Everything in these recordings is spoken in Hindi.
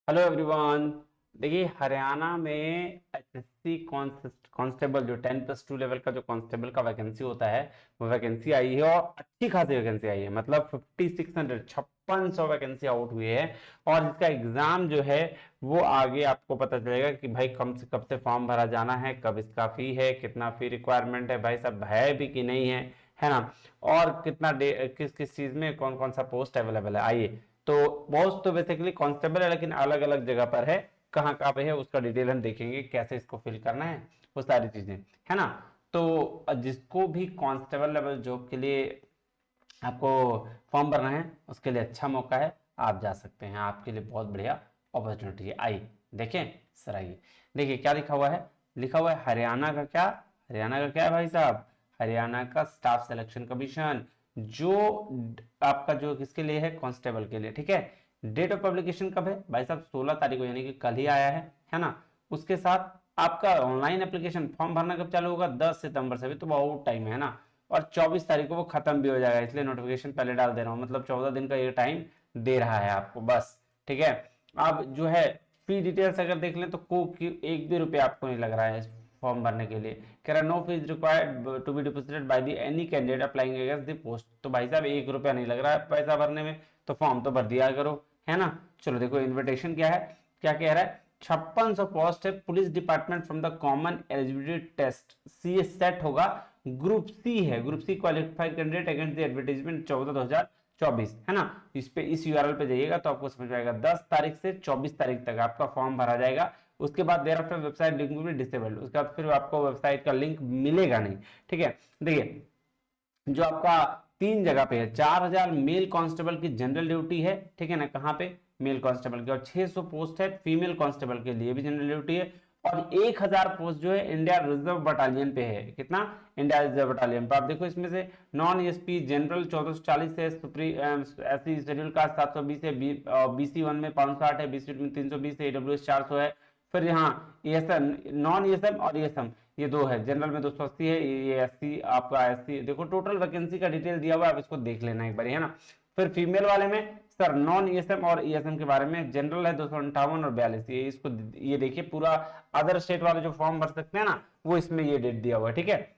Hello everyone. देखिए हरियाणा में एसएससी कांस्टेबल जो 10+2 लेवल का जो कांस्टेबल का वैकेंसी होता है वो वैकेंसी आई है और अच्छी खासी वैकेंसी आई है। मतलब 5600 5600 वैकेंसी आउट हुई है। और इसका एग्जाम जो है वो आगे आपको पता चलेगा कि भाई कब से फॉर्म भरा जाना है, कब इसका फी है, कितना फी रिक्वायरमेंट है, भाई सब है भी कि नहीं है ना। और कितना किस किस चीज में कौन कौन सा पोस्ट अवेलेबल है। आइए, तो पोस्ट तो बेसिकली कांस्टेबल है लेकिन अलग अलग जगह पर है। कहाँ कहाँ पे है उसका डिटेल हम देखेंगे, कैसे इसको फिल करना है, वो सारी चीजें है ना। तो जिसको भी कांस्टेबल लेवल जॉब के लिए आपको फॉर्म भरना है उसके लिए अच्छा मौका है, आप जा सकते हैं। आपके लिए बहुत बढ़िया अपॉर्चुनिटी है। आइए देखें सर, आइए देखिए क्या लिखा हुआ है। लिखा हुआ है हरियाणा का क्या, हरियाणा का क्या है भाई साहब, हरियाणा का स्टाफ सिलेक्शन कमीशन, जो आपका जो किसके लिए है, कांस्टेबल के लिए। ठीक है, डेट ऑफ पब्लिकेशन कब है भाई साहब, 16 तारीख को, यानी कि कल ही आया है ना। उसके साथ आपका ऑनलाइन एप्लीकेशन फॉर्म भरना कब चालू होगा, 10 सितंबर से, भी तो बहुत टाइम है ना। और 24 तारीख को वो खत्म भी हो जाएगा, इसलिए नोटिफिकेशन पहले डाल दे रहा हूँ। मतलब 14 दिन का ये टाइम दे रहा है आपको बस। ठीक है, अब जो है फी डिटेल्स अगर देख लें तो एक भी रुपया आपको नहीं लग रहा है फॉर्म भरने के लिए। कह रहा no fees required to be deposited by the any candidate applying against the post. तो भाई साहब 1 रुपया नहीं लग रहा है पैसा भरने में, तो फॉर्म तो भर दिया करो, है ना। चलो देखो इन्विटेशन क्या है, क्या कह रहा है। 5600 पोस्ट है police department from the common eligibility test, C set होगा। ग्रुप सी है, group C qualified candidate against the advertisement 14/2024, है ना। इस पे इस यूआरएल पे जाइएगा तो आपको समझ आएगा। 10 तारीख से 24 तारीख तक आपका फॉर्म भरा जाएगा। उसके बाद देर आफ्टर वेबसाइट लिंक भी डिसेबल्ड, उसके बाद फिर आपको वेबसाइट का लिंक मिलेगा नहीं। ठीक है, देखिए जो आपका 3 जगह पे है, 4000 मेल कांस्टेबल की जनरल ड्यूटी है, ठीक है ना, कहाँ पे, मेल कांस्टेबल की। और 600 पोस्ट है फीमेल कांस्टेबल के लिए भी जनरल ड्यूटी है। और 1000 पोस्ट जो है इंडिया रिजर्व बटालियन पे है। कितना, इंडिया रिजर्व बटालियन पे। आप देखो इसमें से नॉन एसपी जनरल 1440 है, एससी शेड्यूल कास्ट 720 है, बीसी 1 में 560 है, बीसी 2 में 320 है, ईडब्ल्यूएस 400 है। फिर यहाँ एएसएम, नॉन एएसएम और एएसएम ये दो है। जनरल में 280 है, ये एससी आपका एससी। देखो टोटल वैकेंसी का डिटेल दिया हुआ है, आप इसको देख लेना एक बार, है ना। फिर फीमेल वाले में सर नॉन ईएसएम और ईएसएम के बारे में, जनरल है 258 और 42, ये इसको ये देखिए पूरा। अदर स्टेट वाले जो फॉर्म भर सकते हैं ना, वो इसमें ये डेट दिया हुआ है। ठीक है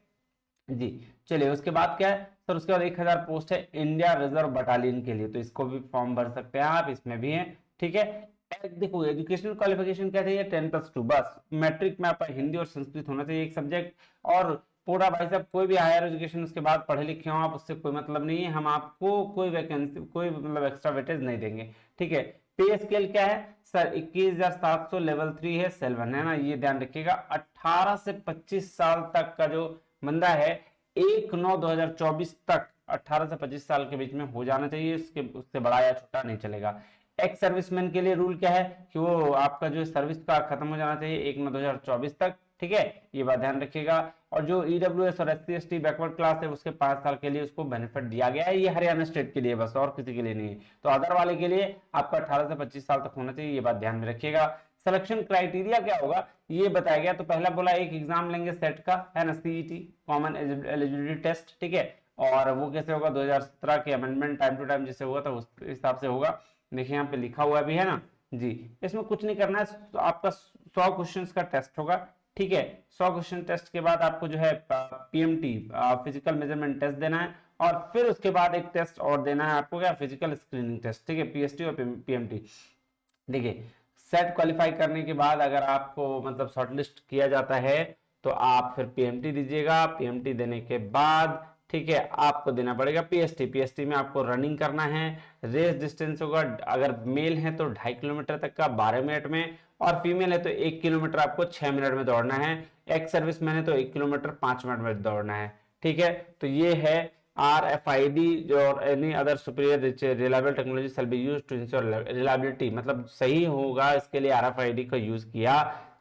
जी, चलिए उसके बाद क्या है सर, उसके बाद 1000 पोस्ट है इंडिया रिजर्व बटालियन के लिए, तो इसको भी फॉर्म भर सकते हैं आप, इसमें भी है। ठीक है, देखो एजुकेशनल क्वालिफिकेशन क्या चाहिए, 10+2 बस। मैट्रिक में आपका हिंदी और संस्कृत होना चाहिए एक सब्जेक्ट। और पूरा भाई साहब कोई भी हायर एजुकेशन उसके बाद पढ़े लिखे हो आप, उससे कोई मतलब नहीं है। हम आपको कोई वैकेंसी, कोई मतलब एक्स्ट्रा वेटेज नहीं देंगे। ठीक है, पे स्केल क्या है सर, 21,700 लेवल 3 है, सेल 1 है ना, ये ध्यान रखिएगा। 18 से 25 साल तक का जो बंदा है, 1/9/2024 तक 18 से 25 साल के बीच में हो जाना चाहिए, उसके उससे बड़ा या छोटा नहीं चलेगा। एक्स सर्विसमैन के लिए रूल क्या है कि वो आपका जो सर्विस का खत्म हो जाना चाहिए 1/9/2024 तक। ठीक है, ये बात ध्यान रखिएगा। और जो ईडब्ल्यूएस और एससी एसटी बैकवर्ड क्लास है उसके 5 साल के लिए उसको बेनिफिट दिया गया है, ये हरियाणा स्टेट के लिए बस, और किसी के लिए नहीं है। तो अदर वाले के लिए आपका 18 से 25 साल तक होना चाहिए, ये बात ध्यान में रखिएगा। सिलेक्शन क्राइटेरिया क्या होगा ये बताया गया। तो पहला बोला एक एग्जाम लेंगे सेट का, है ना, सीईटी कॉमन एलिजिबिलिटी टेस्ट। ठीक है, और वो कैसे होगा, 2017 के अमेंडमेंट टाइम टू टाइम जैसे हुआ था उस हिसाब से होगा। देखिए यहाँ पे लिखा हुआ भी है ना जी। इसमें कुछ नहीं करना है, तो आपका 100 क्वेश्चन का टेस्ट होगा। ठीक है, 100 क्वेश्चन टेस्ट के बाद आपको जो है पीएमटी फिजिकल मेजरमेंट टेस्ट देना है। और फिर उसके बाद एक टेस्ट और देना है आपको, क्या, फिजिकल स्क्रीनिंग टेस्ट। ठीक है, पीएसटी और पीएमटी। देखिए सेट क्वालिफाई करने के बाद अगर आपको मतलब शॉर्टलिस्ट किया जाता है तो आप फिर पीएमटी दीजिएगा। पीएमटी देने के बाद ठीक है आपको देना पड़ेगा पीएसटी। पीएसटी में आपको रनिंग करना है। रेस डिस्टेंस होगा, अगर मेल है तो 2.5 किलोमीटर तक का 12 मिनट में, और फीमेल है तो 1 किलोमीटर आपको 6 मिनट में दौड़ना है। एक्स सर्विस मैन है तो 1 किलोमीटर 5 मिनट में दौड़ना है। ठीक है, तो ये है RFID और any other superior reliable technology shall be used to ensure reliability, मतलब सही होगा इसके लिए RFID का यूज किया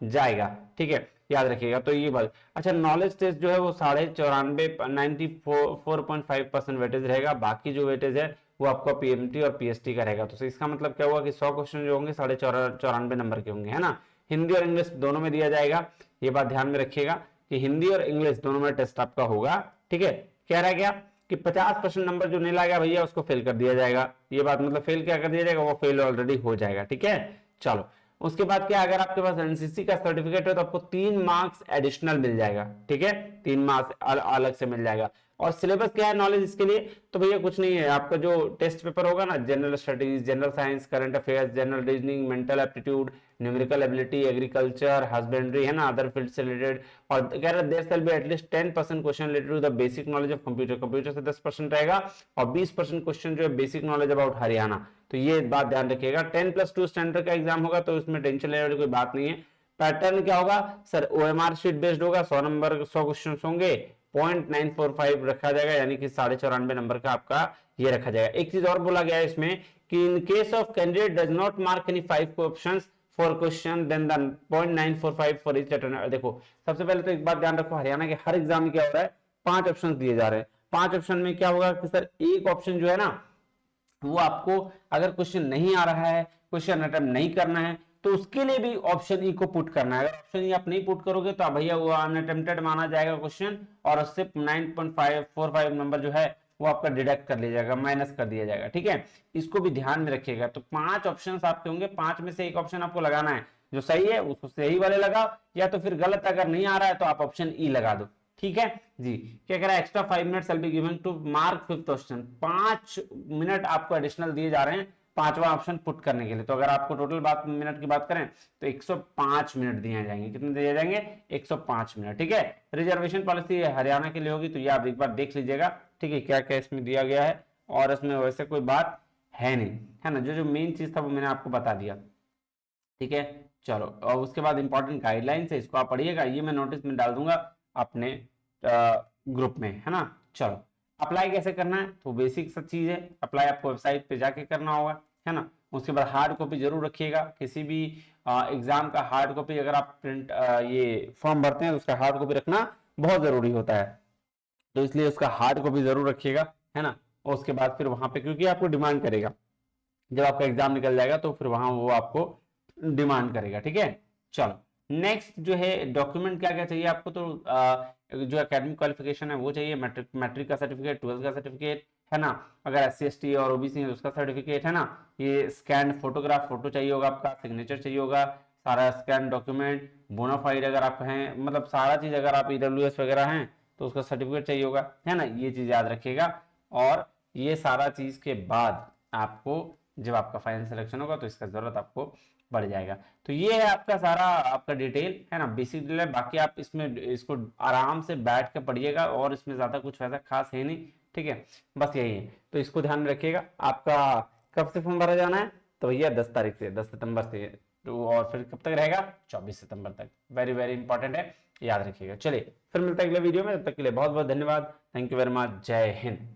जाएगा। ठीक है, याद रखिएगा। तो ये बात। अच्छा, नॉलेज टेस्ट जो है वो 94 94.5% वेटेज रहेगा। बाकी जो वेटेज है वो आपका पीएमटी और पीएसटी का रहेगा। तो इसका मतलब क्या हुआ कि 100 क्वेश्चन जो होंगे 94 नंबर के होंगे, है ना। हिंदी और इंग्लिश दोनों में दिया जाएगा, ये बात ध्यान में रखिएगा कि हिंदी और इंग्लिश दोनों में टेस्ट आपका होगा। ठीक है, कह रहा क्या कि 50% नंबर जो नहीं लाएगा भैया उसको फेल कर दिया जाएगा। ये बात मतलब फेल क्या कर दिया जाएगा, वो फेल ऑलरेडी हो जाएगा। ठीक है, चलो उसके बाद क्या, अगर आपके पास एनसीसी का सर्टिफिकेट है तो आपको 3 मार्क्स एडिशनल मिल जाएगा, ठीक है, 3 मार्क्स अलग से मिल जाएगा। और सिलेबस क्या है नॉलेज इसके लिए, तो भैया कुछ नहीं है, आपका जो टेस्ट पेपर होगा ना, general studies, general science, current affairs, general reasoning, mental aptitude, numerical ability, agriculture, husbandry, है ना, अदर फील्ड से रिलेटेड। और कह रहा है there shall be at least 10% question related to the basic knowledge of computer, computer से 10% रहेगा, और 20% क्वेश्चन जो है बेसिक नॉलेज अबाउट हरियाणा। तो ये बात ध्यान रखिएगा, 10+2 स्टैंडर्ड का एग्जाम होगा तो इसमें टेंशन लेने वाली कोई बात नहीं है। पैटर्न क्या होगा सर, ओएमआर शीट बेस्ड होगा, 100 नंबर 100 क्वेश्चन होंगे, 0.945 रखा जाएगा, यानी कि 94.5 नंबर का आपका ये रखा जाएगा। एक चीज और बोला गया है इसमें कि in case of candidate does not mark any 5 options for question then the 0.945 for each attempt. देखो सबसे पहले तो एक बात ध्यान रखो, हरियाणा के हर एग्जाम में क्या हो रहा है, 5 ऑप्शन दिए जा रहे हैं। 5 ऑप्शन में क्या होगा कि सर एक ऑप्शन जो है ना, वो आपको अगर क्वेश्चन नहीं आ रहा है, क्वेश्चन अटेम्प्ट नहीं करना है, तो उसके लिए भी ऑप्शन ई को पुट करना है। अगर ऑप्शन ई आप नहीं पुट करोगे तो भैया वो अनअटेम्प्टेड माना जाएगा क्वेश्चन, और उससे 9.545 नंबर जो है वो आपका डिडक्ट कर लिया जाएगा, माइनस कर दिया जाएगा, ठीक है। इसको भी ध्यान में रखिएगा। तो 5 ऑप्शन आपके होंगे, 5 में से एक ऑप्शन आपको लगाना है, जो सही है उसको सही वाले लगाओ, या तो फिर गलत अगर नहीं आ रहा है तो आप ऑप्शन ई लगा दो, ठीक है जी। क्या कह रहा है, extra 5 minute will be given to mark 5th question. 5 minute आपको एडिशनल दिए जा रहे हैं 5वां ऑप्शन पुट करने के लिए। तो अगर आपको टोटल बात मिनट की बात करें तो 105 मिनट दिए जाएंगे। कितने दिए जाएंगे, 105 मिनट, ठीक है। रिजर्वेशन पॉलिसी हरियाणा के लिए होगी, तो ये आप एक बार देख लीजिएगा, ठीक है, क्या क्या इसमें दिया गया है, और इसमें वैसे कोई बात है नहीं, है ना। जो जो मेन चीज था वो मैंने आपको बता दिया, ठीक है। चलो, और उसके बाद इंपॉर्टेंट गाइडलाइंस है, इसको आप पढ़िएगा, ये मैं नोटिस में डाल दूंगा अपने ग्रुप में, है ना। चलो, अप्लाई कैसे करना है, तो बेसिक सब चीज है, अप्लाई आपको वेबसाइट पे जाके करना होगा, है ना। उसके बाद हार्ड कॉपी जरूर रखिएगा, किसी भी एग्जाम का हार्ड कॉपी अगर आप प्रिंट ये फॉर्म भरते हैं तो उसका हार्ड कॉपी रखना बहुत जरूरी होता है, तो इसलिए उसका हार्ड कॉपी जरूर रखिएगा, है ना। और उसके बाद फिर वहां पे, क्योंकि आपको डिमांड करेगा, जब आपका एग्जाम निकल जाएगा तो फिर वहां वो आपको डिमांड करेगा, ठीक है। चलो, नेक्स्ट जो है डॉक्यूमेंट क्या क्या चाहिए आपको, तो जो एकेडमिक क्वालिफिकेशन है वो चाहिए, मैट्रिक का सर्टिफिकेट, 12th का सर्टिफिकेट, है ना। अगर SC ST और OBC है तो उसका सर्टिफिकेट, है ना। ये स्कैन फोटोग्राफ, फोटो चाहिए होगा आपका, सिग्नेचर चाहिए होगा, सारा स्कैन डॉक्यूमेंट, बोनाफाइड अगर आप हैं, मतलब सारा चीज, अगर आप EWS वगैरह हैं तो उसका सर्टिफिकेट चाहिए होगा, है ना। ये चीज याद रखिएगा। और ये सारा चीज के बाद आपको जब आपका फाइनल सिलेक्शन होगा तो इसका जरूरत आपको बढ़ जाएगा। तो ये है आपका सारा आपका डिटेल, है ना, बेसिक डिटेल है। बाकी आप इसमें इसको आराम से बैठ के पढ़िएगा, और इसमें ज्यादा कुछ वैसा खास है नहीं, ठीक है, बस यही है। तो इसको ध्यान में रखिएगा। आपका कब से फॉर्म भरा जाना है, तो भैया 10 तारीख से, 10 सितंबर से, तो और फिर कब तक रहेगा, 24 सितंबर तक। वेरी वेरी इंपॉर्टेंट है, याद रखिएगा। चलिए फिर मिलता है अगले वीडियो में, तब तक के लिए बहुत बहुत धन्यवाद, थैंक यू वेरी मच, जय हिंद।